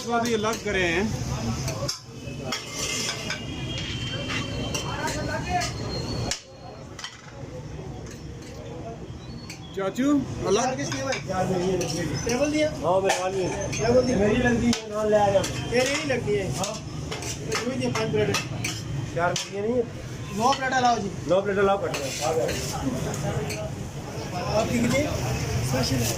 बाद ये लग करे हैं। चाचू अलग किसकी है भाई? टेबल दिया? हाँ मेरे वाली है। टेबल दी मेरी लगती है ना ले आ जाओ। तेरी नहीं लगती है। हाँ तो दिया 5 प्लेट 4 ये नहीं है 9 प्लेट लाओ जी। 9 प्लेट लाओ कट गया आपकी कितनी स्पेशल है?